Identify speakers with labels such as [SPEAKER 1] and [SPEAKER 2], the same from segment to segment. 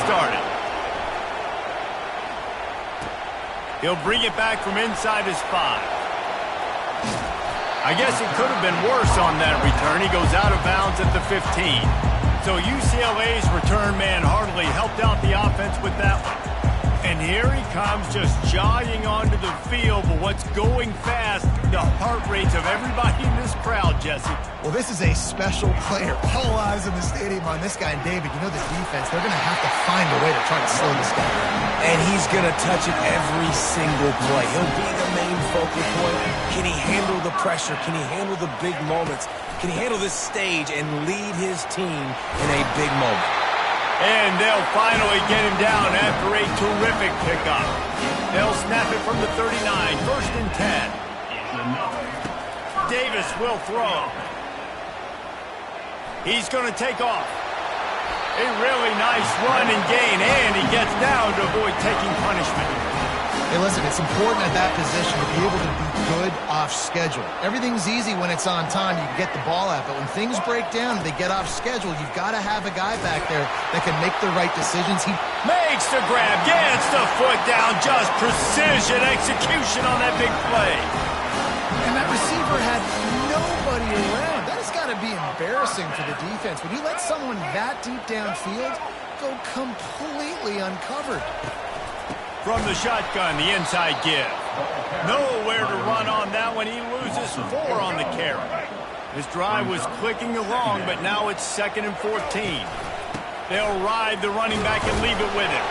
[SPEAKER 1] started. He'll bring it back from inside his 5. I guess it could have been worse on that return. He goes out of bounds at the 15. So UCLA's return man hardly helped out the offense with that one. And here he comes just jogging onto the field, but what's going fast, the heart rates of everybody in this crowd, Jesse.
[SPEAKER 2] Well, this is a special player. All eyes in the stadium on this guy. And David, you know the defense, they're going to have to find a way to try to slow this guy down.
[SPEAKER 3] And he's going to touch it every single play. He'll be the main focal point. Can he handle the pressure? Can he handle the big moments? Can he handle this stage and lead his team in a big moment?
[SPEAKER 1] And they'll finally get him down after a terrific pickup. They'll snap it from the 39, 1st and 10. Davis will throw. He's going to take off. A really nice run and gain, and he gets down to avoid taking punishment.
[SPEAKER 2] Hey, listen, it's important at that position to be able to be good off schedule. Everything's easy when it's on time. You can get the ball out, but when things break down and they get off schedule, you've got to have a guy back there that can make the right decisions. He
[SPEAKER 1] makes the grab, gets the foot down, just precision execution on that big play.
[SPEAKER 2] And that receiver had nobody around. That has got to be embarrassing for the defense. When you let someone that deep downfield go completely uncovered.
[SPEAKER 1] From the shotgun, the inside give. Nowhere to run on that one. He loses 4 on the carry. His drive was clicking along, but now it's 2nd and 14. They'll ride the running back and leave it with him.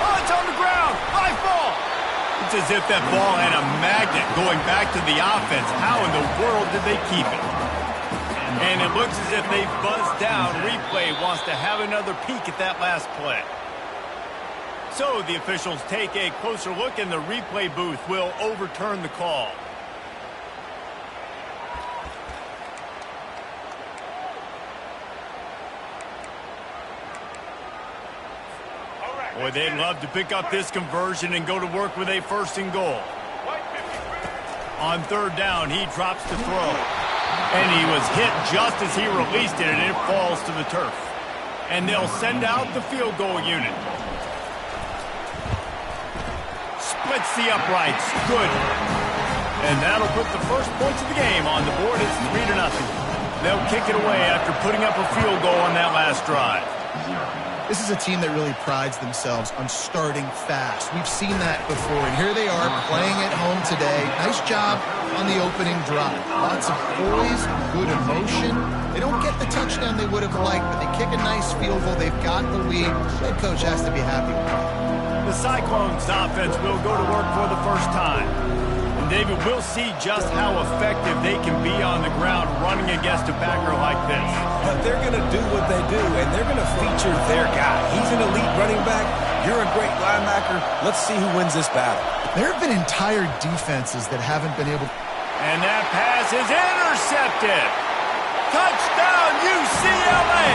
[SPEAKER 1] Oh, it's on the ground. High ball. It's as if that ball had a magnet going back to the offense. How in the world did they keep it? And it looks as if they've buzzed down. Replay wants to have another peek at that last play. So the officials take a closer look, and the replay booth will overturn the call. Boy, they'd love to pick up this conversion and go to work with a 1st and goal. On 3rd down, he drops to throw. And he was hit just as he released it, and it falls to the turf. And they'll send out the field goal unit. Splits the uprights. Good. And that'll put the first points of the game on the board. It's 3-0. They'll kick it away after putting up a field goal on that last drive.
[SPEAKER 2] This is a team that really prides themselves on starting fast. We've seen that before, and here they are playing at home today. Nice job on the opening drive. Lots of poise, good emotion. They don't get the touchdown they would have liked, but they kick a nice field goal. They've got the lead. Head coach has to be happy with that.
[SPEAKER 1] The Cyclones offense will go to work for the first time. And David, we'll see just how effective they can be on the ground running against a backer like this.
[SPEAKER 3] But they're going to do what they do, and they're going to feature their guy. He's an elite running back. You're a great linebacker. Let's see who wins this battle.
[SPEAKER 2] There have been entire defenses that haven't been able to...
[SPEAKER 1] And that pass is intercepted. Touchdown, UCLA.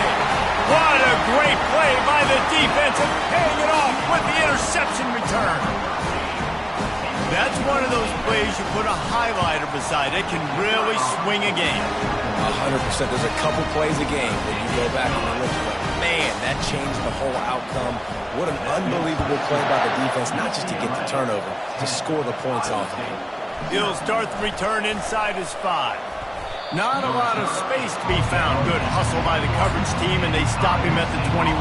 [SPEAKER 1] What a great play by the defense and paying it off with the interception return. That's one of those plays you put a highlighter beside. It can really swing a game.
[SPEAKER 3] 100%. There's a couple plays a game that you go back and you look at, man, that changed the whole outcome. What an unbelievable play by the defense, not just to get the turnover, to score the points off of it.
[SPEAKER 1] He'll start the return inside his 5. Not a lot of space to be found. Good hustle by the coverage team, and they stop him at the 21.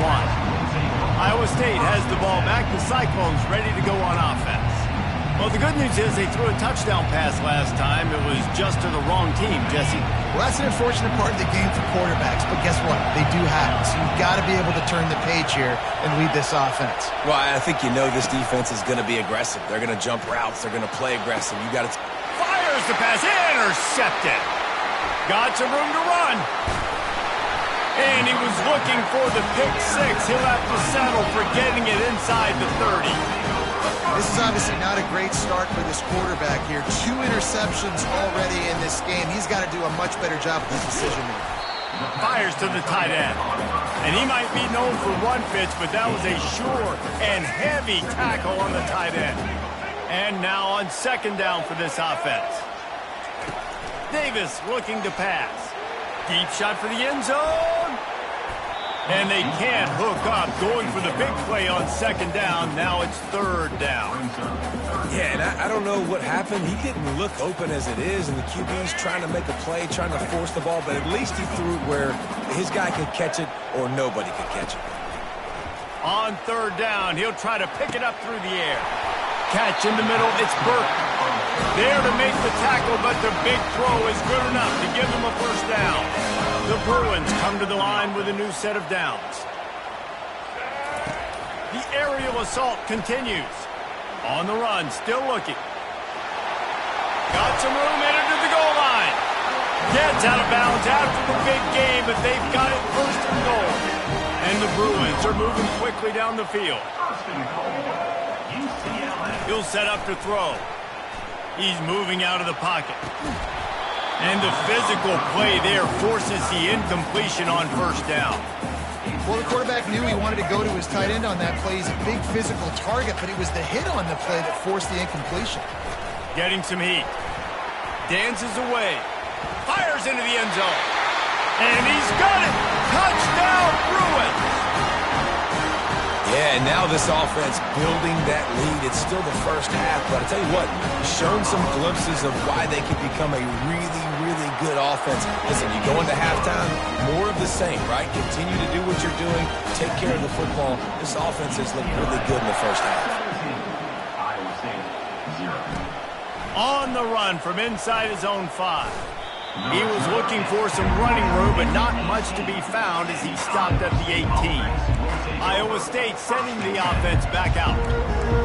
[SPEAKER 1] Iowa State has the ball back. The Cyclones ready to go on offense. Well, the good news is they threw a touchdown pass last time. It was just to the wrong team, Jesse.
[SPEAKER 2] Well, that's an unfortunate part of the game for quarterbacks, but guess what? They do have it. So you've got to be able to turn the page here and lead this offense.
[SPEAKER 3] Well, I think you know this defense is going to be aggressive. They're going to jump routes. They're going to play aggressive. You got to...
[SPEAKER 1] Fires the pass. Intercepted. Got some room to run. And he was looking for the pick 6. He'll have to settle for getting it inside the 30.
[SPEAKER 2] This is obviously not a great start for this quarterback here. 2 interceptions already in this game. He's got to do a much better job with his decision-making.
[SPEAKER 1] Fires to the tight end. And he might be known for run fits, but that was a sure and heavy tackle on the tight end. And now on 2nd down for this offense. Davis looking to pass. Deep shot for the end zone. And they can't hook up, going for the big play on second down. Now it's third down.
[SPEAKER 3] Yeah, and I don't know what happened. He didn't look open as it is, and the QB's trying to make a play, trying to force the ball, but at least he threw it where his guy could catch it or nobody could catch it.
[SPEAKER 1] On third down, he'll try to pick it up through the air. Catch in the middle, it's Burke. There to make the tackle, but the big throw is good enough to give them a first down. The Bruins come to the line with a new set of downs. The aerial assault continues. On the run, still looking. Got some room, headed to the goal line. Gets out of bounds after the big game, but they've got it first and goal. And the Bruins are moving quickly down the field. He'll set up to throw. He's moving out of the pocket. And the physical play there forces the incompletion on first down.
[SPEAKER 2] Well, the quarterback knew he wanted to go to his tight end on that play. He's a big physical target, but it was the hit on the play that forced the incompletion.
[SPEAKER 1] Getting some heat. Dances away. Fires into the end zone. And he's got it. Touchdown, Bruins.
[SPEAKER 3] Yeah, and now this offense building that lead. It's still the first half, but I tell you what, shown some glimpses of why they could become a really, really good offense. Listen, you go into halftime, more of the same, right? Continue to do what you're doing, take care of the football. This offense has looked really good in the first half.
[SPEAKER 1] On the run from inside his own 5. He was looking for some running room, but not much to be found as he stopped at the 18. Iowa State sending the offense back out.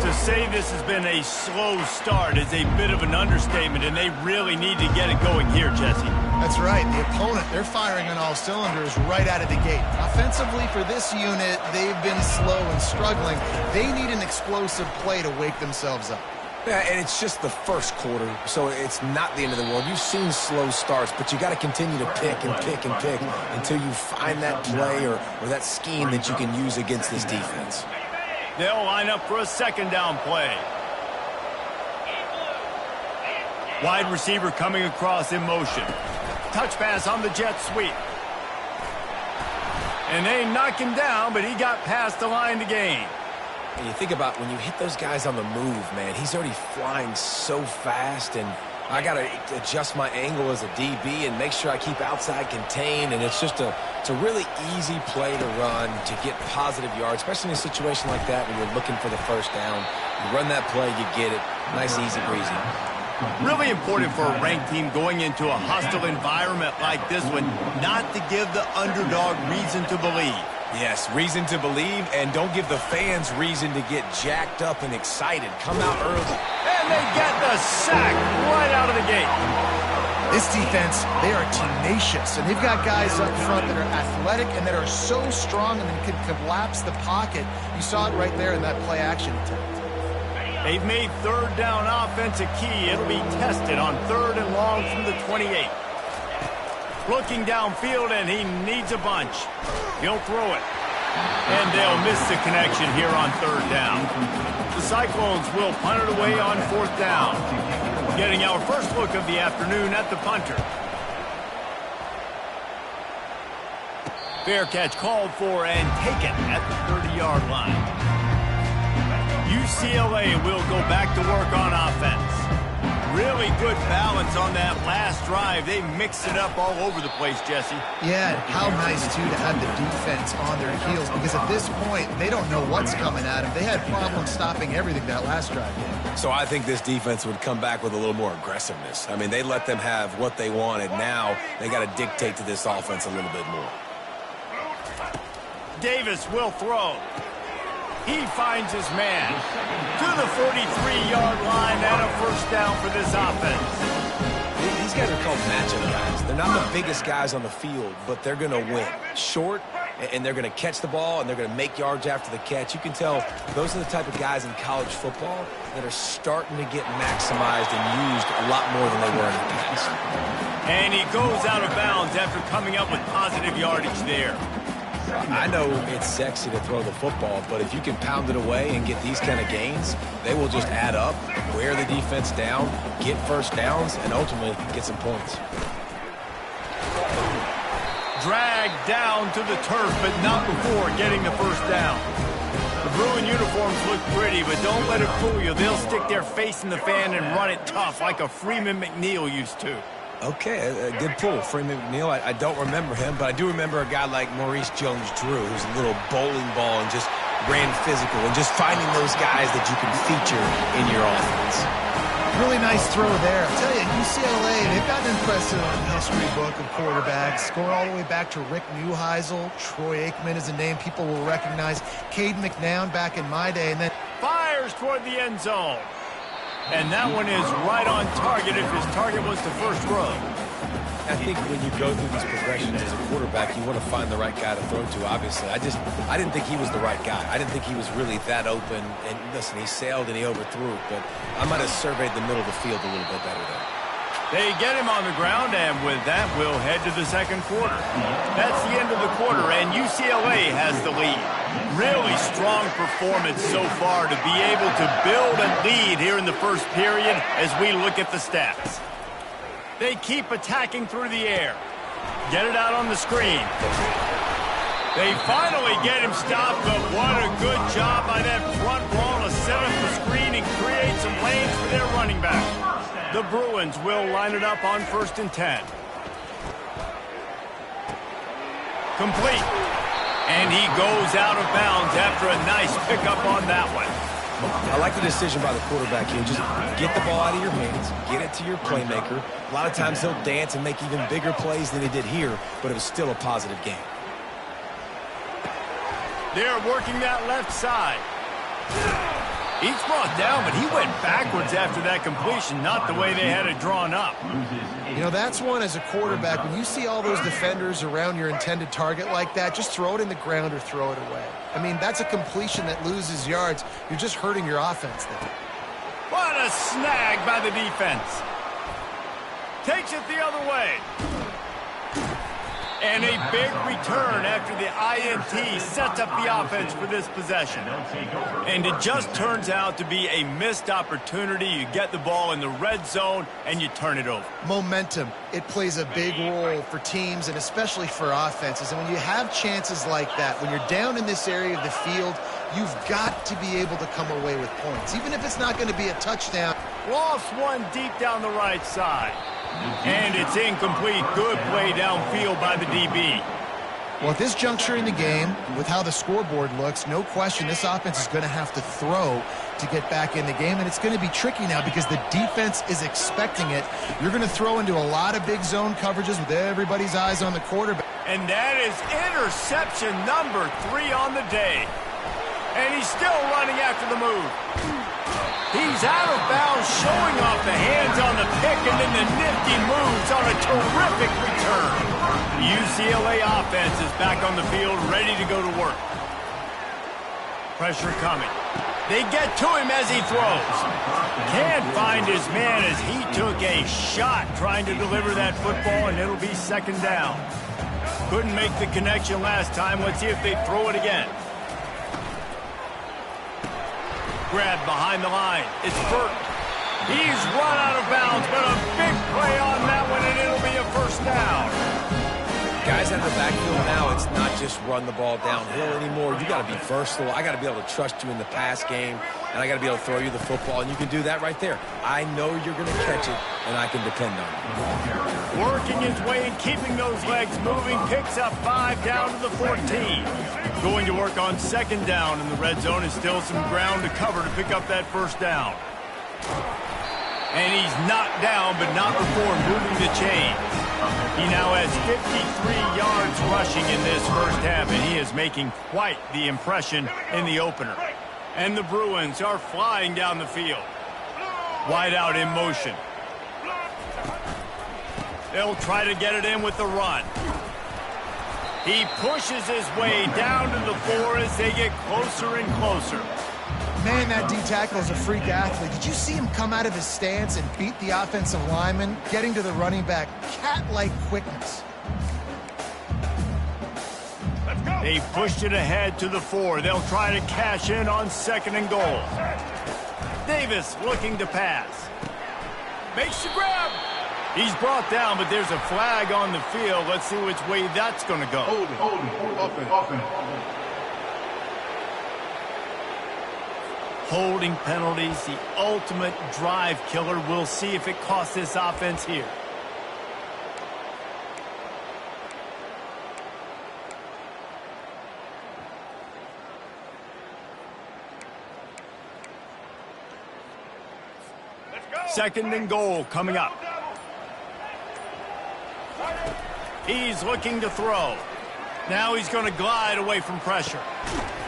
[SPEAKER 1] To say this has been a slow start is a bit of an understatement, and they really need to get it going here, Jesse.
[SPEAKER 2] That's right. The opponent, they're firing on all cylinders right out of the gate. Offensively for this unit, they've been slow and struggling. They need an explosive play to wake themselves up.
[SPEAKER 3] Yeah, and it's just the first quarter, so it's not the end of the world. You've seen slow starts, but you got to continue to pick and pick and pick until you find that play or that scheme that you can use against this defense.
[SPEAKER 1] They'll line up for a second down play. Wide receiver coming across in motion. Touch pass on the jet sweep. And they knock him down, but he got past the line to gain.
[SPEAKER 3] And you think about when you hit those guys on the move, man, he's already flying so fast, and I got to adjust my angle as a DB and make sure I keep outside contained, and it's just it's a really easy play to run to get positive yards, especially in a situation like that when you're looking for the first down. You run that play, you get it. Nice, easy breezy.
[SPEAKER 1] Really important for a ranked team going into a hostile environment like this one, not to give the underdog reason to believe.
[SPEAKER 3] Yes, reason to believe, and don't give the fans reason to get jacked up and excited. Come out early.
[SPEAKER 1] And they get the sack right out of the gate.
[SPEAKER 2] This defense, they are tenacious, and they've got guys up front that are athletic and that are so strong and can collapse the pocket. You saw it right there in that play-action attempt.
[SPEAKER 1] They've made third down offense a key. It'll be tested on third and long from the 28. Looking downfield, and he needs a bunch. He'll throw it. And they'll miss the connection here on third down. The Cyclones will punt it away on fourth down. Getting our first look of the afternoon at the punter. Fair catch called for and taken at the 30-yard line. UCLA will go back to work on offense. Really good balance on that last drive. They mixed it up all over the place, Jesse.
[SPEAKER 2] Yeah, how nice, too, to have the defense on their heels, because at this point, they don't know what's coming at them. They had problems stopping everything that last drive did.
[SPEAKER 3] So I think this defense would come back with a little more aggressiveness. I mean, they let them have what they wanted. Now they got to dictate to this offense a little bit more.
[SPEAKER 1] Davis will throw. He finds his man to the 43-yard line and a first down for this offense.
[SPEAKER 3] These guys are called matchup guys. They're not the biggest guys on the field, but they're going to win. Short, and they're going to catch the ball, and they're going to make yards after the catch. You can tell those are the type of guys in college football that are starting to get maximized and used a lot more than they were in the past.
[SPEAKER 1] And he goes out of bounds after coming up with positive yardage there.
[SPEAKER 3] I know it's sexy to throw the football, but if you can pound it away and get these kind of gains, they will just add up, wear the defense down, get first downs, and ultimately get some points.
[SPEAKER 1] dragged down to the turf, but not before getting the first down. The Bruin uniforms look pretty, but don't let it fool you. They'll stick their face in the fan and run it tough like a Freeman McNeil used to.
[SPEAKER 3] Okay, a good pull. Freeman McNeil, I don't remember him, but I do remember a guy like Maurice Jones-Drew, who's a little bowling ball and just ran physical, and just finding those guys that you can feature in your offense.
[SPEAKER 2] Really nice throw there. I'll tell you, UCLA, they've got an impressive history book of quarterbacks, going all the way back to Rick Neuheisel. Troy Aikman is a name people will recognize. Cade McNown back in my day, and then
[SPEAKER 1] Fires toward the end zone. And that one is right on target if his target was the first row.
[SPEAKER 3] I think when you go through these progressions as a quarterback, you want to find the right guy to throw to, obviously. I didn't think he was the right guy. I didn't think he was really that open. And listen, he sailed and he overthrew it, but I might have surveyed the middle of the field a little bit better there.
[SPEAKER 1] They get him on the ground, and with that, we'll head to the second quarter. That's the end of the quarter, and UCLA has the lead. Really strong performance so far to be able to build a lead here in the first period as we look at the stats. They keep attacking through the air. Get it out on the screen. They finally get him stopped, but what a good job by that front wall to set up the screen and create some lanes for their running back. The Bruins will line it up on 1st and 10. Complete. And he goes out of bounds after a nice pickup on that one.
[SPEAKER 3] I like the decision by the quarterback here. Just get the ball out of your hands, get it to your playmaker. A lot of times he'll dance and make even bigger plays than he did here, but it was still a positive game.
[SPEAKER 1] They're working that left side. He's brought down, but he went backwards after that completion, not the way they had it drawn up.
[SPEAKER 2] you know, that's one as a quarterback. When you see all those defenders around your intended target like that, just throw it in the ground or throw it away. I mean, that's a completion that loses yards. You're just hurting your offense there.
[SPEAKER 1] What a snag by the defense. Takes it the other way. And a big return after the INT sets up the offense for this possession. And it just turns out to be a missed opportunity. You get the ball in the red zone and you turn it over.
[SPEAKER 2] Momentum, it plays a big role for teams and especially for offenses. And when you have chances like that, when you're down in this area of the field, you've got to be able to come away with points. Even if it's not going to be a touchdown.
[SPEAKER 1] Lost one deep down the right side. And it's incomplete. Good play downfield by the DB.
[SPEAKER 2] Well, at this juncture in the game, with how the scoreboard looks, no question this offense is going to have to throw to get back in the game. And it's going to be tricky now because the defense is expecting it. You're going to throw into a lot of big zone coverages with everybody's eyes on the quarterback.
[SPEAKER 1] And that is interception number 3 on the day. And he's still running after the move. He's out of bounds, showing off the hands on the pick, and then the nifty moves on a terrific return. The UCLA offense is back on the field, ready to go to work. Pressure coming. They get to him as he throws. Can't find his man as he took a shot trying to deliver that football, and it'll be second down. Couldn't make the connection last time. Let's see if they throw it again. Grab behind the line. It's Burke. He's run out of bounds, but a big play on that one, and it'll be a first down.
[SPEAKER 3] Guys out of the backfield now, it's not just run the ball downhill anymore. You got to be versatile. I got to be able to trust you in the pass game, and I got to be able to throw you the football, and you can do that right there. I know you're going to catch it, and I can depend on you.
[SPEAKER 1] Working his way and keeping those legs moving, picks up 5 down to the 14. Going to work on second down in the red zone, and still some ground to cover to pick up that first down. And he's knocked down, but not before moving the chains. He now has 53 yards rushing in this first half, and he is making quite the impression in the opener. And the Bruins are flying down the field. Wide out in motion. They'll try to get it in with the run. He pushes his way down to the 4 as they get closer and closer.
[SPEAKER 2] Man, that D-tackle is a freak athlete. Did you see him come out of his stance and beat the offensive lineman, getting to the running back? Cat-like quickness.
[SPEAKER 1] They pushed it ahead to the 4. They'll try to cash in on second and goal. Davis looking to pass. Makes the grab. He's brought down, but there's a flag on the field. Let's see which way that's going to go. Holding penalties, the ultimate drive killer. We'll see if it costs this offense here. Second and goal coming up. He's looking to throw. Now he's going to glide away from pressure.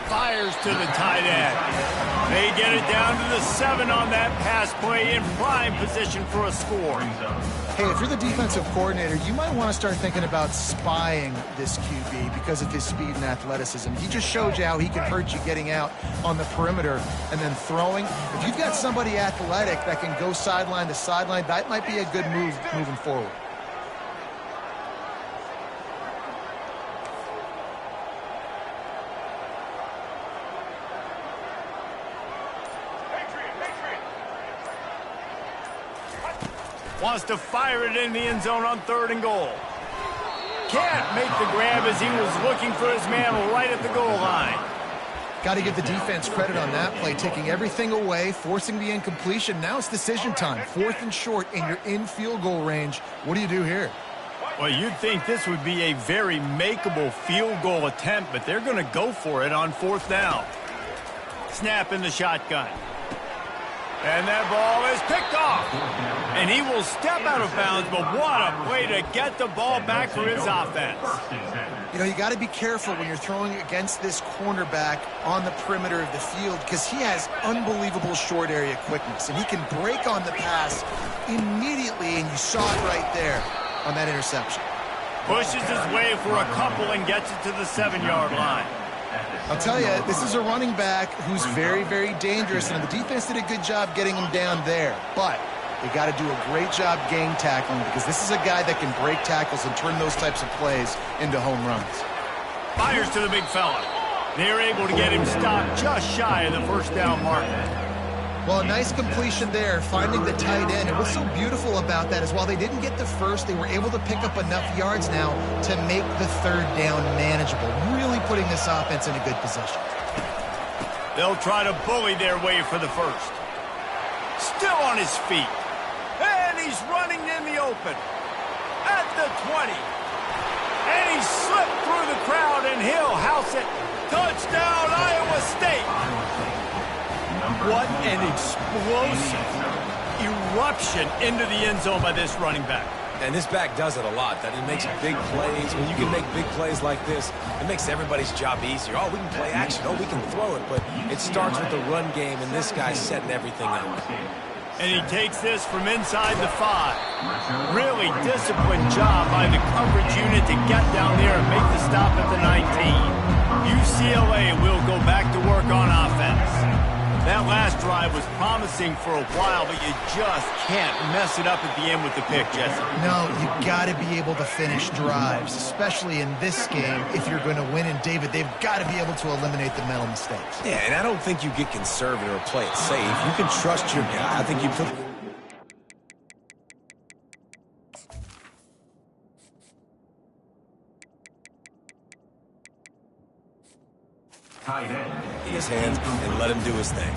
[SPEAKER 1] Fires to the tight end. They get it down to the 7 on that pass play, in prime position for a score.
[SPEAKER 2] Hey, if you're the defensive coordinator, you might want to start thinking about spying this QB because of his speed and athleticism. He just showed you how he can hurt you getting out on the perimeter and then throwing. If you've got somebody athletic that can go sideline to sideline, that might be a good move moving forward.
[SPEAKER 1] Wants to fire it in the end zone on 3rd and goal. Can't make the grab as he was looking for his man right at the goal line.
[SPEAKER 2] Got to give the defense credit on that play, taking everything away, forcing the incompletion. Now it's decision time. 4th and short, and you're in field goal range. What do you do here?
[SPEAKER 1] Well, you'd think this would be a very makeable field goal attempt, but they're going to go for it on 4th down. Snap in the shotgun. And that ball is picked off. And he will step out of bounds, but what a way to get the ball back for his offense.
[SPEAKER 2] You know, you got to be careful when you're throwing against this cornerback on the perimeter of the field because he has unbelievable short area quickness, and he can break on the pass immediately, and you saw it right there on that interception.
[SPEAKER 1] Pushes his way for a couple and gets it to the 7-yard line.
[SPEAKER 2] I'll tell you, this is a running back who's very, very dangerous, and the defense did a good job getting him down there. But they got to do a great job game tackling because this is a guy that can break tackles and turn those types of plays into home runs.
[SPEAKER 1] Fires to the big fella. They're able to get him stopped just shy of the 1st down mark.
[SPEAKER 2] Well, a nice completion there, finding the tight end. And what's so beautiful about that is while they didn't get the first, they were able to pick up enough yards now to make the 3rd down manageable, really putting this offense in a good position.
[SPEAKER 1] They'll try to bully their way for the 1st. Still on his feet. And he's running in the open. At the 20. And he slipped through the crowd, and he'll house it. Touchdown, Iowa State. What an explosive eruption into the end zone by this running back.
[SPEAKER 3] And this back does it a lot. That he makes big plays. When you can make big plays like this, it makes everybody's job easier. Oh, we can play action. Oh, we can throw it. But it starts with the run game, and this guy's setting everything up.
[SPEAKER 1] And he takes this from inside the 5. Really disciplined job by the coverage unit to get down there and make the stop at the 19. UCLA will go back to work on offense. That last drive was promising for a while, but you just can't mess it up at the end with the pick, Jesse.
[SPEAKER 2] No, you got to be able to finish drives, especially in this game if you're going to win. And, David, they've got to be able to eliminate the mental mistakes.
[SPEAKER 3] Yeah, and I don't think you get conservative or play it safe. You can trust your guy. I think you put... in his hands and let him do his thing.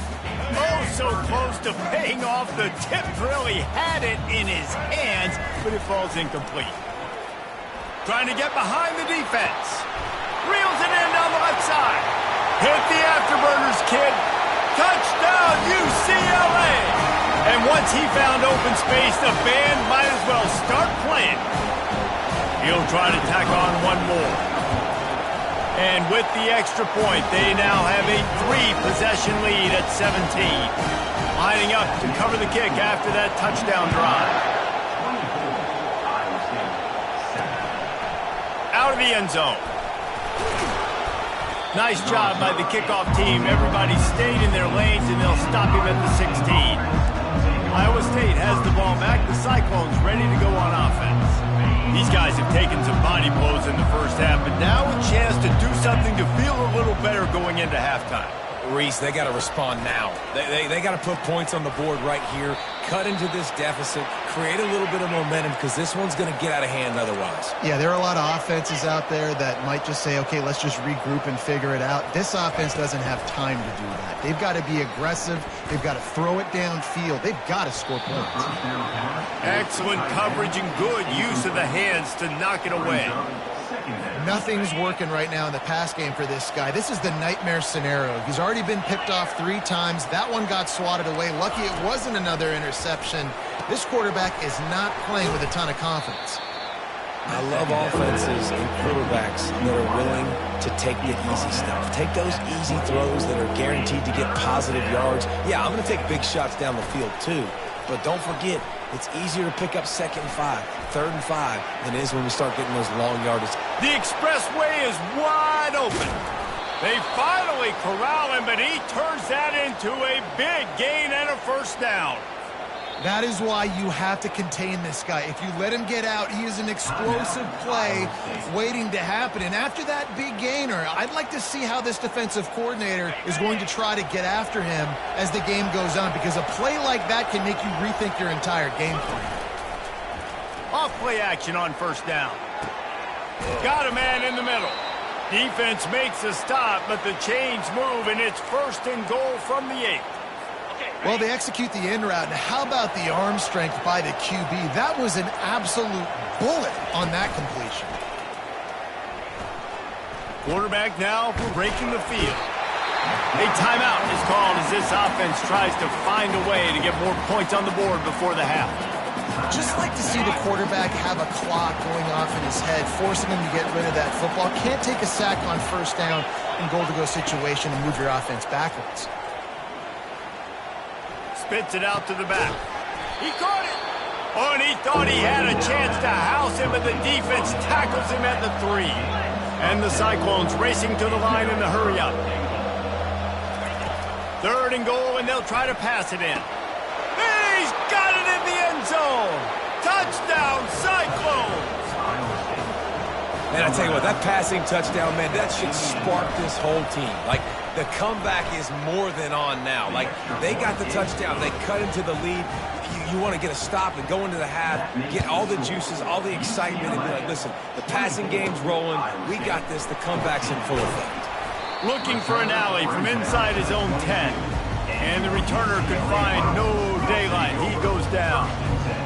[SPEAKER 1] Oh, so close to paying off the tip drill. He had it in his hands, but it falls incomplete. Trying to get behind the defense. Reels it in down the left side. Hit the afterburners, kid. Touchdown, UCLA. And once he found open space, the band might as well start playing. He'll try to tack on one more. And with the extra point, they now have a 3-possession lead at 17. Lining up to cover the kick after that touchdown drive. Out of the end zone. Nice job by the kickoff team. Everybody stayed in their lanes, and they'll stop him at the 16. Iowa State has the ball back. The Cyclones ready to go on offense. These guys have taken some body blows in the first half, but now a chance to do something to feel a little better going into halftime.
[SPEAKER 3] Reese, they got to respond now. They got to put points on the board right here. cut into this deficit, create a little bit of momentum, because this one's going to get out of hand otherwise.
[SPEAKER 2] Yeah, there are a lot of offenses out there that might just say, okay, let's just regroup and figure it out. This offense doesn't have time to do that. They've got to be aggressive. They've got to throw it downfield. They've got to score points.
[SPEAKER 1] Excellent coverage and good use of the hands to knock it away.
[SPEAKER 2] Nothing's working right now in the pass game for this guy. This is the nightmare scenario. He's already been picked off 3 times. That one got swatted away. Lucky it wasn't another interception. This quarterback is not playing with a ton of confidence.
[SPEAKER 3] I love offenses and quarterbacks that are willing to take the easy stuff. Take those easy throws that are guaranteed to get positive yards. Yeah, I'm going to take big shots down the field too. But don't forget, it's easier to pick up 2nd and 5, 3rd and 5 than it is when we start getting those long yardage.
[SPEAKER 1] The expressway is wide open. They finally corral him, but he turns that into a big gain and a first down.
[SPEAKER 2] That is why you have to contain this guy. If you let him get out, he is an explosive play waiting to happen. And after that big gainer, I'd like to see how this defensive coordinator is going to try to get after him as the game goes on, because a play like that can make you rethink your entire game plan.
[SPEAKER 1] Off play action on first down. Got a man in the middle. Defense makes a stop, but the chains move, and it's 1st and goal from the 8.
[SPEAKER 2] Well, they execute the in route. And how about the arm strength by the QB? That was an absolute bullet on that completion.
[SPEAKER 1] Quarterback now breaking the field. A timeout is called as this offense tries to find a way to get more points on the board before the half.
[SPEAKER 2] Just like to see the quarterback have a clock going off in his head, forcing him to get rid of that football. Can't take a sack on first down in goal-to-go situation and move your offense backwards.
[SPEAKER 1] Spits it out to the back. He caught it. Oh, and he thought he had a chance to house him, but the defense tackles him at the 3. And the Cyclones racing to the line in the hurry-up. 3rd and goal, and they'll try to pass it in. He's got it in the end zone. Touchdown, Cyclones.
[SPEAKER 3] Man, I tell you what, that passing touchdown, man, that should spark this whole team. Like, the comeback is more than on now. Like, they got the touchdown. They cut into the lead. You want to get a stop and go into the half, get all the juices, all the excitement, and be like, listen, the passing game's rolling. We got this. The comeback's in full effect.
[SPEAKER 1] Looking for an alley from inside his own 10. And the returner could find no daylight. He goes down.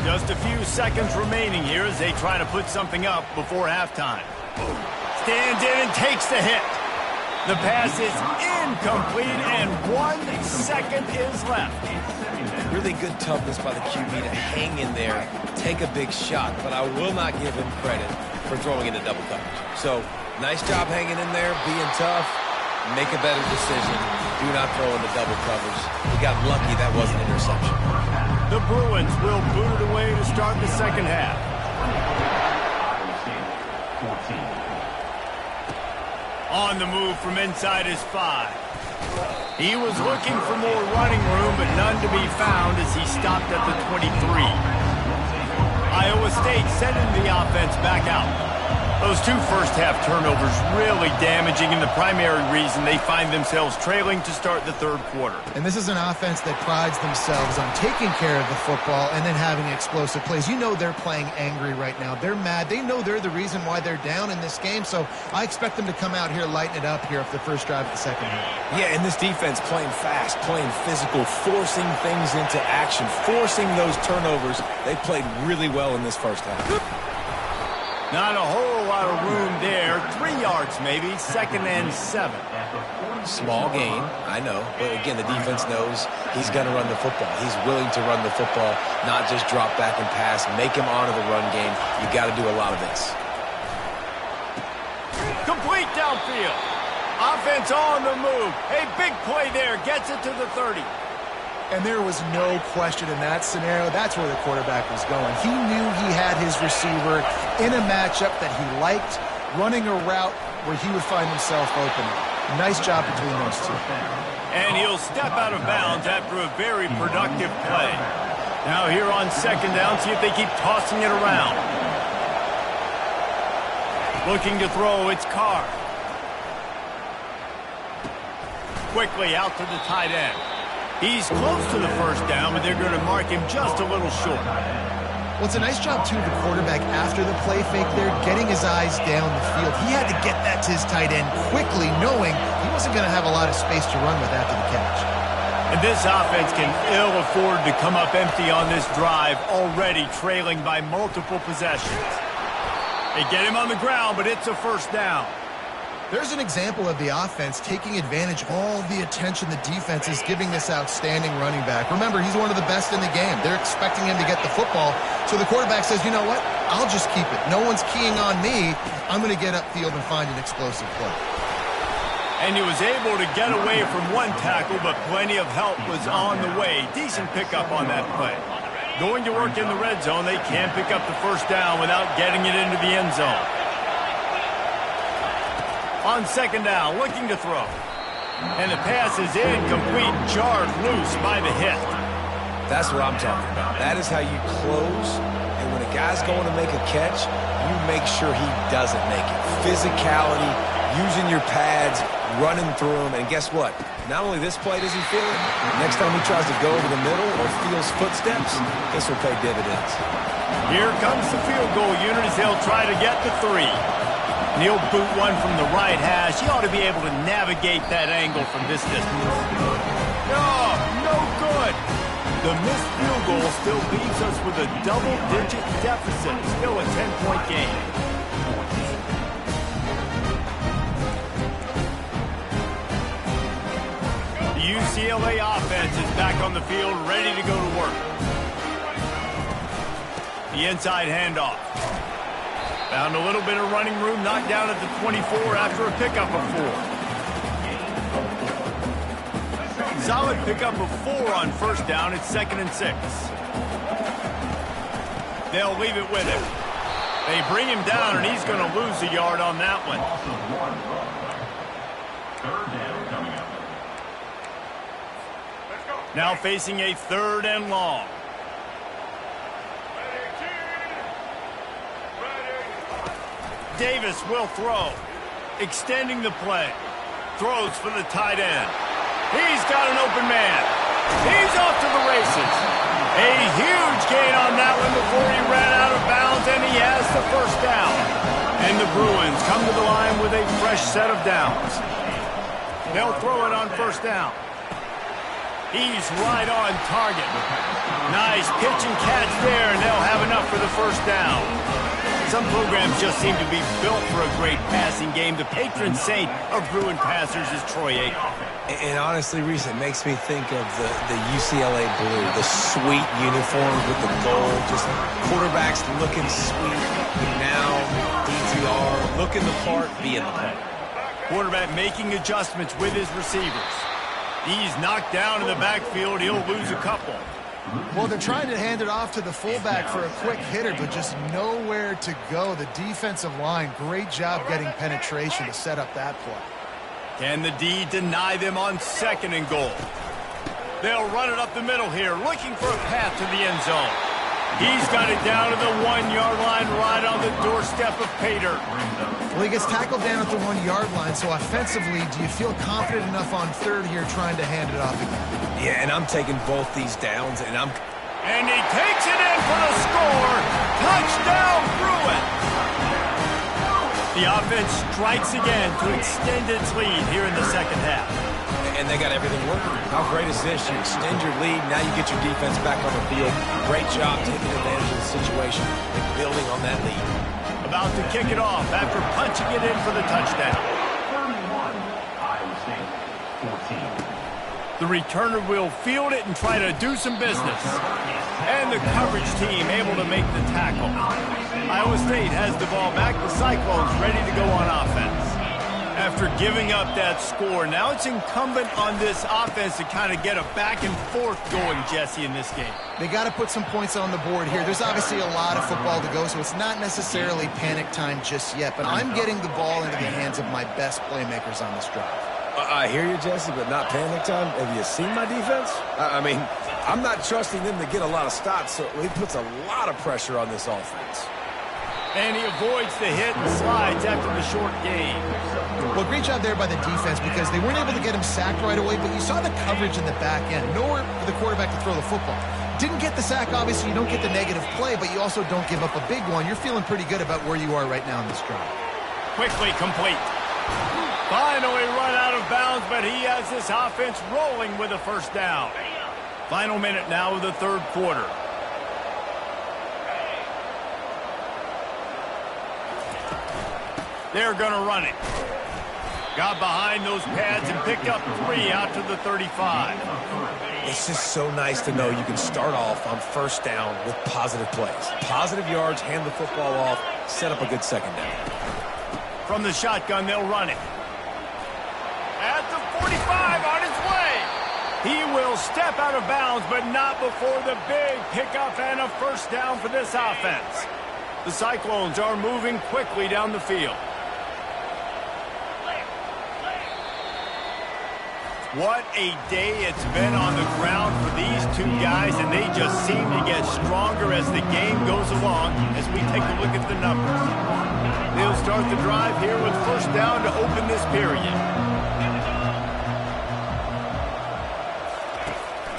[SPEAKER 1] Just a few seconds remaining here as they try to put something up before halftime. Stands in and takes the hit. The pass is incomplete, and 1 second is left.
[SPEAKER 3] Really good toughness by the QB to hang in there, take a big shot, but I will not give him credit for throwing into double coverage. So, nice job hanging in there, being tough, make a better decision. Do not throw into double coverage. He got lucky that wasn't an interception.
[SPEAKER 1] The Bruins will boot it away to start the second half. On the move from inside his 5. He was looking for more running room, but none to be found as he stopped at the 23. Iowa State sending the offense back out. Those 2 first-half turnovers really damaging, and the primary reason they find themselves trailing to start the 3rd quarter.
[SPEAKER 2] And this is an offense that prides themselves on taking care of the football and then having explosive plays. You know they're playing angry right now. They're mad. They know they're the reason why they're down in this game, so I expect them to come out here, lighten it up here for the first drive of the second half.
[SPEAKER 3] Yeah, and this defense playing fast, playing physical, forcing things into action, forcing those turnovers. They played really well in this first half.
[SPEAKER 1] Not a whole lot of room there. 3 yards maybe. 2nd and 7.
[SPEAKER 3] Small gain, I know. But again, the defense knows he's going to run the football. He's willing to run the football, not just drop back and pass. Make him honor the run game. You got to do a lot of this.
[SPEAKER 1] Complete downfield. Offense on the move. A big play there. Gets it to the 30.
[SPEAKER 2] And there was no question in that scenario. That's where the quarterback was going. He knew he had his receiver in a matchup that he liked, running a route where he would find himself open. Nice job between those 2.
[SPEAKER 1] And he'll step out of bounds after a very productive play. Now here on 2nd down, see if they keep tossing it around. Looking to throw, it's Carr. Quickly out to the tight end. He's close to the first down, but they're going to mark him just a little short.
[SPEAKER 2] Well, it's a nice job, too, of the quarterback after the play fake there, getting his eyes down the field. He had to get that to his tight end quickly, knowing he wasn't going to have a lot of space to run with after the catch.
[SPEAKER 1] And this offense can ill afford to come up empty on this drive, already trailing by multiple possessions. They get him on the ground, but it's a first down.
[SPEAKER 2] There's an example of the offense taking advantage of all the attention the defense is giving this outstanding running back. Remember, he's one of the best in the game. They're expecting him to get the football. So the quarterback says, you know what? I'll just keep it. No one's keying on me. I'm going to get upfield and find an explosive play.
[SPEAKER 1] And he was able to get away from one tackle, but plenty of help was on the way. Decent pickup on that play. Going to work in the red zone, they can't pick up the first down without getting it into the end zone. On second down, looking to throw. And the pass is incomplete, jarred loose by the hit.
[SPEAKER 3] That's what I'm talking about. That is how you close. And when a guy's going to make a catch, you make sure he doesn't make it. Physicality, using your pads, running through them. And guess what? Not only this play does he feel it, next time he tries to go over the middle or feels footsteps, this will pay dividends.
[SPEAKER 1] Here comes the field goal unit as they'll try to get the 3. And he'll boot one from the right hash. He ought to be able to navigate that angle from this distance. Oh, no good. The missed field goal still leaves us with a double-digit deficit. Still a 10-point game. The UCLA offense is back on the field, ready to go to work. The inside handoff. Found a little bit of running room, knocked down at the 24 after a pickup of 4. Solid pickup of 4 on first down. It's 2nd and 6. They'll leave it with him. They bring him down, and he's going to lose a yard on that one. Now facing a 3rd and long. Davis will throw. Extending the play. Throws for the tight end. He's got an open man. He's off to the races. A huge gain on that one before he ran out of bounds, and he has the first down. And the Bruins come to the line with a fresh set of downs. They'll throw it on first down. He's right on target. Nice pitch and catch there, and they'll have enough for the first down. Some programs just seem to be built for a great passing game. The patron saint of Bruin passers is Troy Aikman.
[SPEAKER 3] And honestly, Reese, it makes me think of the UCLA blue, the sweet uniforms with the gold, just quarterbacks looking sweet. Now, DTR looking the part, being the part.
[SPEAKER 1] Quarterback making adjustments with his receivers. He's knocked down in the backfield. He'll lose a couple.
[SPEAKER 2] Well, they're trying to hand it off to the fullback for a quick hitter, but just nowhere to go. The defensive line, great job getting penetration to set up that play.
[SPEAKER 1] Can the D deny them on 2nd and goal? They'll run it up the middle here, looking for a path to the end zone. He's got it down to the 1-yard line, right on the doorstep of Pater.
[SPEAKER 2] Well, he gets tackled down at the 1-yard line, so offensively, do you feel confident enough on 3rd here trying to hand it off again?
[SPEAKER 3] Yeah, and I'm taking both these downs, and
[SPEAKER 1] And he takes it in for the score. Touchdown, Bruins! The offense strikes again to extend its lead here in the second half.
[SPEAKER 3] And they got everything working. How great is this? You extend your lead, now you get your defense back on the field. Great job taking advantage of the situation and building on that lead.
[SPEAKER 1] About to kick it off after punching it in for the touchdown.
[SPEAKER 4] 31, Iowa State, 14.
[SPEAKER 1] The returner will field it and try to do some business. And the coverage team able to make the tackle. Iowa State has the ball back. The Cyclones ready to go on offense. After giving up that score, now it's incumbent on this offense to kind of get a back and forth going, Jesse, in this game.
[SPEAKER 2] They got to put some points on the board here. There's obviously a lot of football to go, so it's not necessarily panic time just yet, but I'm getting the ball into the hands of my best playmakers on this drive.
[SPEAKER 3] I hear you, Jesse, but not panic time. Have you seen my defense? I mean, I'm not trusting them to get a lot of stops, so he puts a lot of pressure on this offense.
[SPEAKER 1] And he avoids the hit and slides after the short gain.
[SPEAKER 2] Well, great job there by the defense because they weren't able to get him sacked right away, but you saw the coverage in the back end. Nowhere for the quarterback to throw the football. Didn't get the sack, obviously. You don't get the negative play, but you also don't give up a big one. You're feeling pretty good about where you are right now in this drive.
[SPEAKER 1] Quickly complete. Finally run out of bounds, but he has this offense rolling with a first down. Final minute now of the third quarter. They're going to run it. Got behind those pads and picked up 3 out to the 35.
[SPEAKER 3] It's just so nice to know you can start off on first down with positive plays. Positive yards, hand the football off, set up a good second down.
[SPEAKER 1] From the shotgun, they'll run it. At the 45, on his way. He will step out of bounds, but not before the big pickup and a first down for this offense. The Cyclones are moving quickly down the field. What a day it's been on the ground for these two guys, and they just seem to get stronger as the game goes along as we take a look at the numbers. They'll start the drive here with first down to open this period.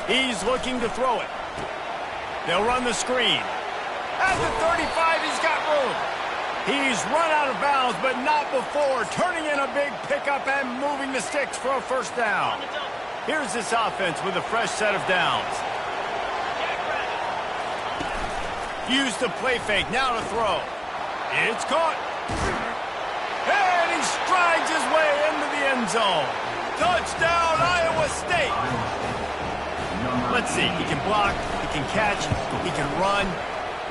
[SPEAKER 1] He's looking to throw it. They'll run the screen. At the 35, he's got room. He's run out of bounds, but not before turning in a big pickup and moving the sticks for a first down. Here's this offense with a fresh set of downs. Use the play fake, now to throw. It's caught. And he strides his way into the end zone. Touchdown, Iowa State. Let's see, he can block, he can catch, he can run.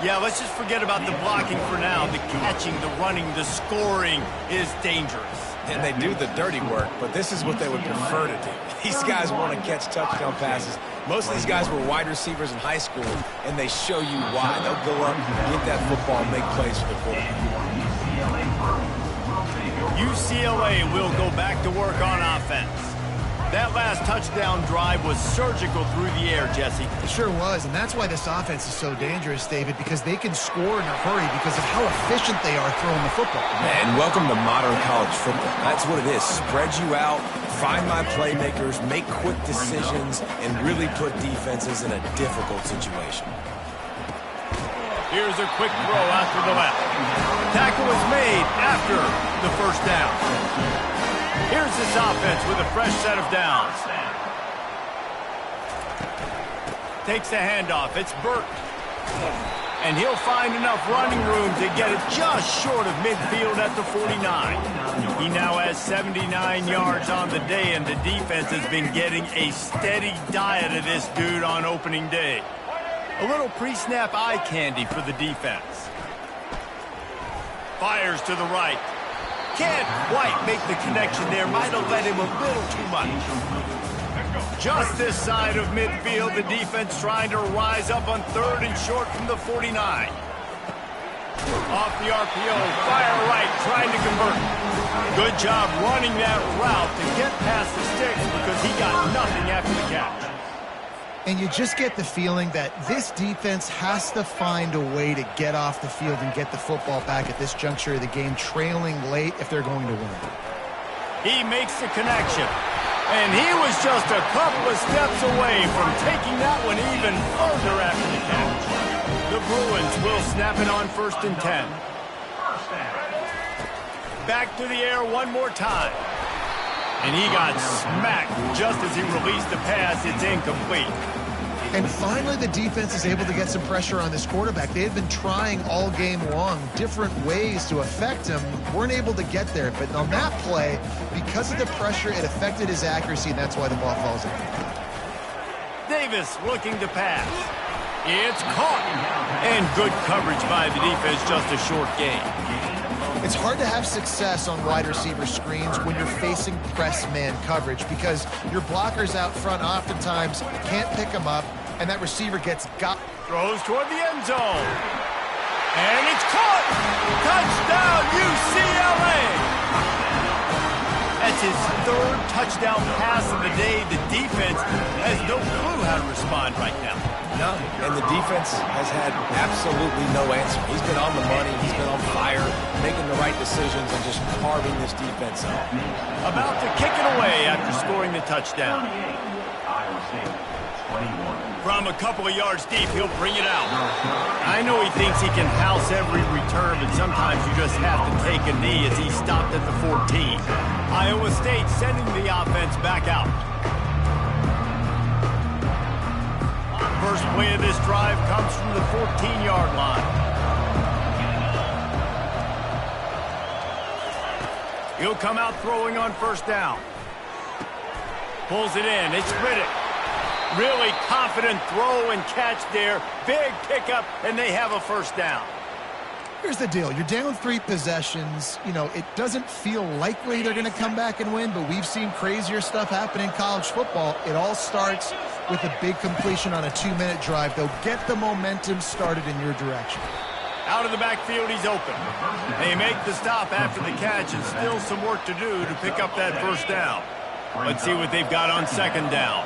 [SPEAKER 1] Yeah, let's just forget about the blocking for now. The catching, the running, the scoring is dangerous.
[SPEAKER 3] And they do the dirty work, but this is what they would prefer to do. These guys want to catch touchdown passes. Most of these guys were wide receivers in high school, and they show you why. They'll go up, get that football, and make plays for the quarterback.
[SPEAKER 1] UCLA will go back to work on offense. That last touchdown drive was surgical through the air, Jesse.
[SPEAKER 2] It sure was, and that's why this offense is so dangerous, David, because they can score in a hurry because of how efficient they are throwing the football.
[SPEAKER 3] And welcome to modern college football. That's what it is. Spread you out, find my playmakers, make quick decisions, and really put defenses in a difficult situation.
[SPEAKER 1] Here's a quick throw out to the left. Tackle was made after the first down. Here's this offense with a fresh set of downs. Takes the handoff. It's Burke. And he'll find enough running room to get it just short of midfield at the 49. He now has 79 yards on the day, and the defense has been getting a steady diet of this dude on opening day. A little pre-snap eye candy for the defense. Fires to the right. Can't quite make the connection there. Might have led him a little too much. Just this side of midfield, the defense trying to rise up on third and short from the 49. Off the RPO, fire right, trying to convert. Good job running that route to get past the sticks because he got nothing after the catch.
[SPEAKER 2] And you just get the feeling that this defense has to find a way to get off the field and get the football back at this juncture of the game, trailing late if they're going to win.
[SPEAKER 1] He makes the connection. And he was just a couple of steps away from taking that one even further after the catch. The Bruins will snap it on 1st and 10. Back to the air one more time. And he got smacked just as he released the pass. It's incomplete.
[SPEAKER 2] And finally, the defense is able to get some pressure on this quarterback. They had been trying all game long different ways to affect him. Weren't able to get there. But on that play, because of the pressure, it affected his accuracy, and that's why the ball falls in.
[SPEAKER 1] Davis looking to pass. It's caught. And good coverage by the defense, just a short gain.
[SPEAKER 2] It's hard to have success on wide receiver screens when you're facing press man coverage because your blockers out front oftentimes can't pick them up, and that receiver gets got.
[SPEAKER 1] Throws toward the end zone. And it's caught! Touchdown, UCLA! At It's his third touchdown pass of the day. The defense has no clue how to respond right now.
[SPEAKER 3] No, and the defense has had absolutely no answer. He's been on the money. He's been on fire, making the right decisions and just carving this defense up.
[SPEAKER 1] About to kick it away after scoring the touchdown.
[SPEAKER 4] Iowa State, 21.
[SPEAKER 1] From a couple of yards deep, he'll bring it out. I know he thinks he can house every return, but sometimes you just have to take a knee as he stopped at the 14. Iowa State sending the offense back out. First play of this drive comes from the 14-yard line. He'll come out throwing on first down. Pulls it in. It's Riddick. Really confident throw and catch there. Big pickup, and they have a first down.
[SPEAKER 2] Here's the deal. You're down 3 possessions. You know, it doesn't feel likely they're going to come back and win, but we've seen crazier stuff happen in college football. It all starts with a big completion on a 2-minute drive. They'll get the momentum started in your direction.
[SPEAKER 1] Out of the backfield, he's open. They make the stop after the catch, and still some work to do to pick up that first down. Let's see what they've got on second down.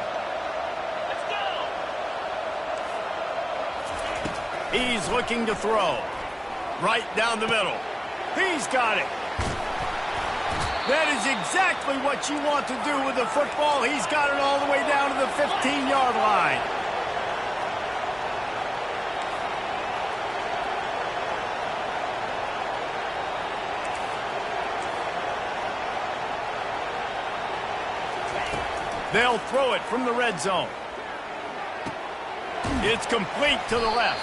[SPEAKER 1] He's looking to throw. Right down the middle. He's got it. That is exactly what you want to do with the football. He's got it all the way down to the 15-yard line. They'll throw it from the red zone. It's complete to the left.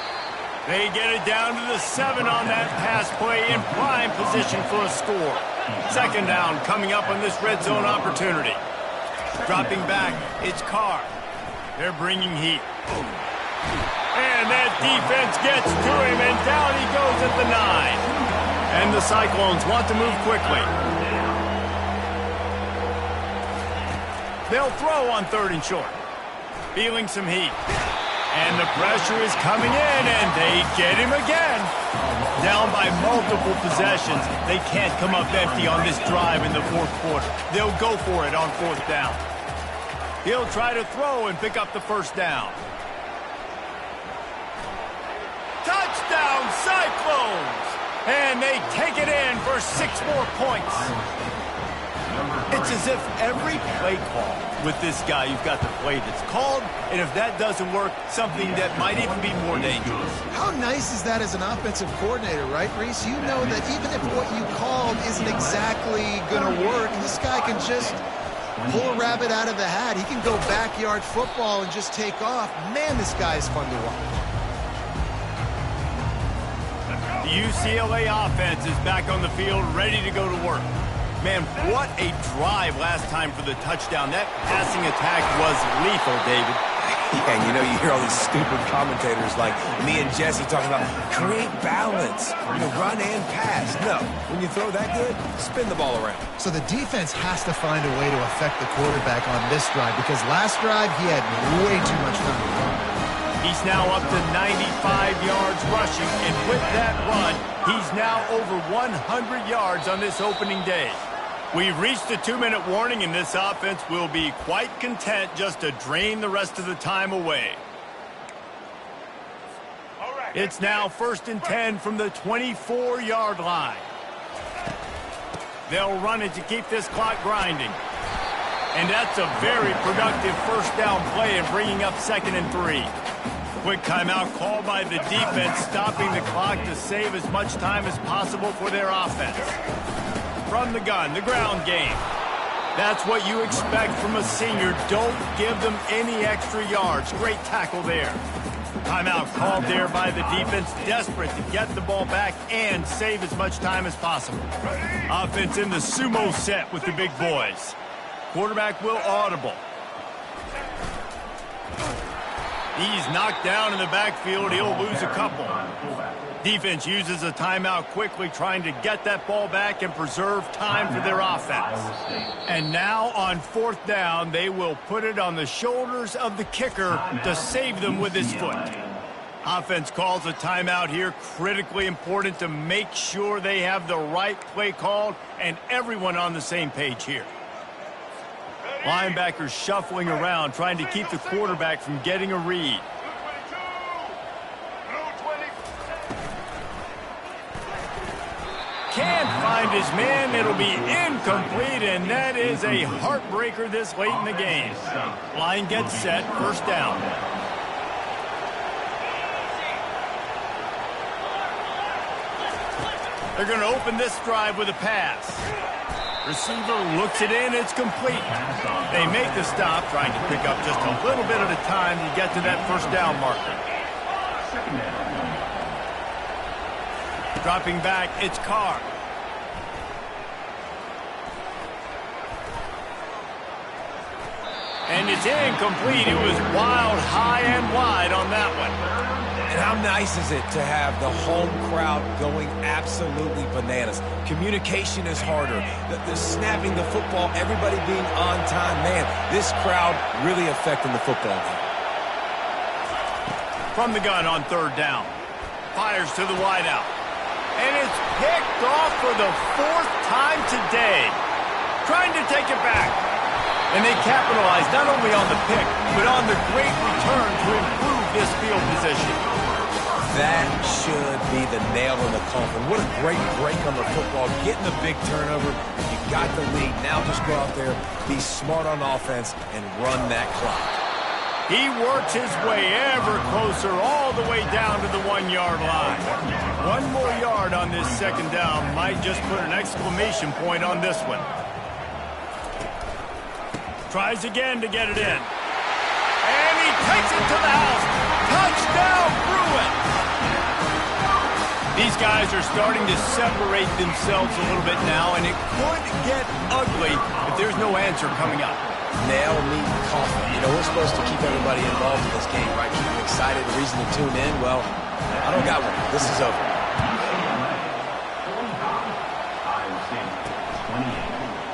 [SPEAKER 1] They get it down to the 7 on that pass play in prime position for a score. Second down coming up on this red zone opportunity. Dropping back, it's Carr. They're bringing heat. And that defense gets to him, and down he goes at the 9. And the Cyclones want to move quickly. They'll throw on 3rd and short. Feeling some heat. And the pressure is coming in, and they get him again. Down by multiple possessions. They can't come up empty on this drive in the 4th quarter. They'll go for it on 4th down. He'll try to throw and pick up the first down. Touchdown, Cyclones! And they take it in for 6 more points. It's as if every play call with this guy, you've got the play that's called, and if that doesn't work, something that might even be more dangerous.
[SPEAKER 2] How nice is that as an offensive coordinator, right, Reese? You know that even if what you called isn't exactly going to work, this guy can just pull a rabbit out of the hat. He can go backyard football and just take off. Man, this guy is fun to watch.
[SPEAKER 1] The UCLA offense is back on the field, ready to go to work. Man, what a drive last time for the touchdown. That passing attack was lethal, David.
[SPEAKER 3] Yeah, you know, you hear all these stupid commentators like me and Jesse talking about create balance, you know, run and pass. No, when you throw that good, spin the ball around.
[SPEAKER 2] So the defense has to find a way to affect the quarterback on this drive, because last drive he had way too much time to run.
[SPEAKER 1] He's now up to 95 yards rushing, and with that run, he's now over 100 yards on this opening day. We've reached the 2-minute warning, and this offense will be quite content just to drain the rest of the time away. It's now 1st and 10 from the 24-yard line. They'll run it to keep this clock grinding. And that's a very productive first down play and bringing up 2nd and 3. Quick timeout called by the defense, stopping the clock to save as much time as possible for their offense. From the gun, the ground game. That's what you expect from a senior. Don't give them any extra yards. Great tackle there. Timeout called there by the defense, desperate to get the ball back and save as much time as possible. Offense in the sumo set with the big boys. Quarterback will audible. He's knocked down in the backfield. He'll lose a couple. Defense uses a timeout quickly, trying to get that ball back and preserve time for their offense. And now on 4th down, they will put it on the shoulders of the kicker to save them with his foot. Offense calls a timeout here, critically important to make sure they have the right play called and everyone on the same page here. Linebackers shuffling around, trying to keep the quarterback from getting a read. Can't find his man. It'll be incomplete, and that is a heartbreaker this late in the game. Line gets set, first down. They're going to open this drive with a pass. Receiver looks it in, it's complete. They make the stop, trying to pick up just a little bit at a time to get to that first down marker. Dropping back, it's Carr. And it's incomplete. It was wild, high and wide on that one.
[SPEAKER 3] And how nice is it to have the home crowd going absolutely bananas? Communication is harder. The snapping the football, everybody being on time. Man, this crowd really affecting the football game.
[SPEAKER 1] From the gun on third down. Fires to the wideout. And it's picked off for the fourth time today. Trying to take it back. And they capitalize not only on the pick, but on the great return to improve this field position.
[SPEAKER 3] That should be the nail in the coffin. What a great break on the football. Getting the big turnover. You got the lead. Now just go out there, be smart on offense, and run that clock.
[SPEAKER 1] He works his way ever closer all the way down to the 1-yard line. One more yard on this second down might just put an exclamation point on this one. Tries again to get it in. And he takes it to the house. Touchdown, Bruins! These guys are starting to separate themselves a little bit now, and it could get ugly if there's no answer coming up.
[SPEAKER 3] Nail, meat, and coffee. You know, we're supposed to keep everybody involved in this game, right? Keep them excited, a reason to tune in. Well, I don't got one. This is over.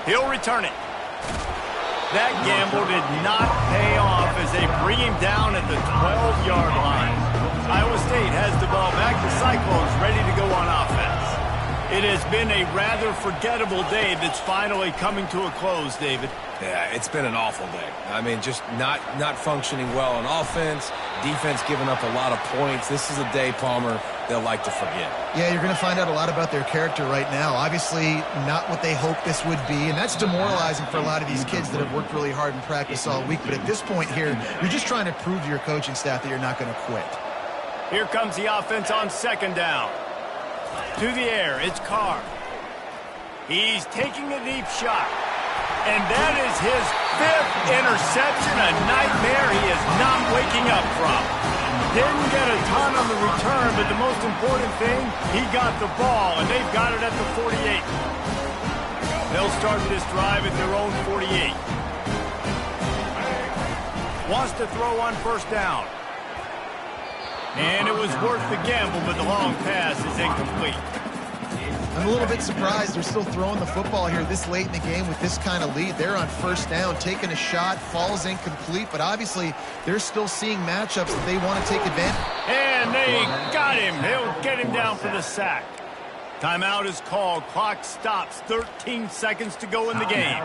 [SPEAKER 1] He'll return it. That gamble did not pay off as they bring him down at the 12-yard line. Iowa State has the ball back. The Cyclones ready to go on offense. It has been a rather forgettable day that's finally coming to a close, David.
[SPEAKER 3] Yeah, it's been an awful day. I mean, just not functioning well on offense. Defense giving up a lot of points. This is a day, Palmer, they'll like to forget.
[SPEAKER 2] Yeah, you're going to find out a lot about their character right now. Obviously, not what they hoped this would be, and that's demoralizing for a lot of these kids that have worked really hard in practice all week. But at this point here, you're just trying to prove to your coaching staff that you're not going to quit.
[SPEAKER 1] Here comes the offense on second down. To the air, it's Carr. He's taking a deep shot. And that is his fifth interception, a nightmare he is not waking up from. Didn't get a ton on the return, but the most important thing, he got the ball, and they've got it at the 48. They'll start this drive at their own 48. Wants to throw on first down. And it was worth the gamble, but the long pass is incomplete.
[SPEAKER 2] I'm a little bit surprised they're still throwing the football here this late in the game with this kind of lead. They're on first down, taking a shot, falls incomplete, but obviously they're still seeing matchups that they want to take advantage.
[SPEAKER 1] And they got him. They'll get him down for the sack. Timeout is called. Clock stops. 13 seconds to go in the game.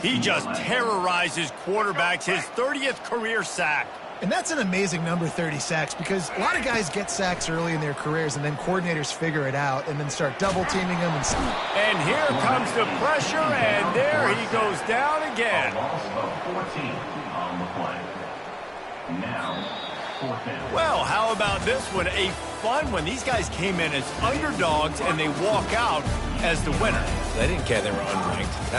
[SPEAKER 1] He just terrorizes quarterbacks. His 30th career sack.
[SPEAKER 2] And that's an amazing number, 30 sacks, because a lot of guys get sacks early in their careers, and then coordinators figure it out and then start double-teaming them.
[SPEAKER 1] And here comes the pressure, and there he goes down again. Well, how about this one? A fun one. These guys came in as underdogs, and they walk out as the winner.
[SPEAKER 3] They didn't care they were unranked.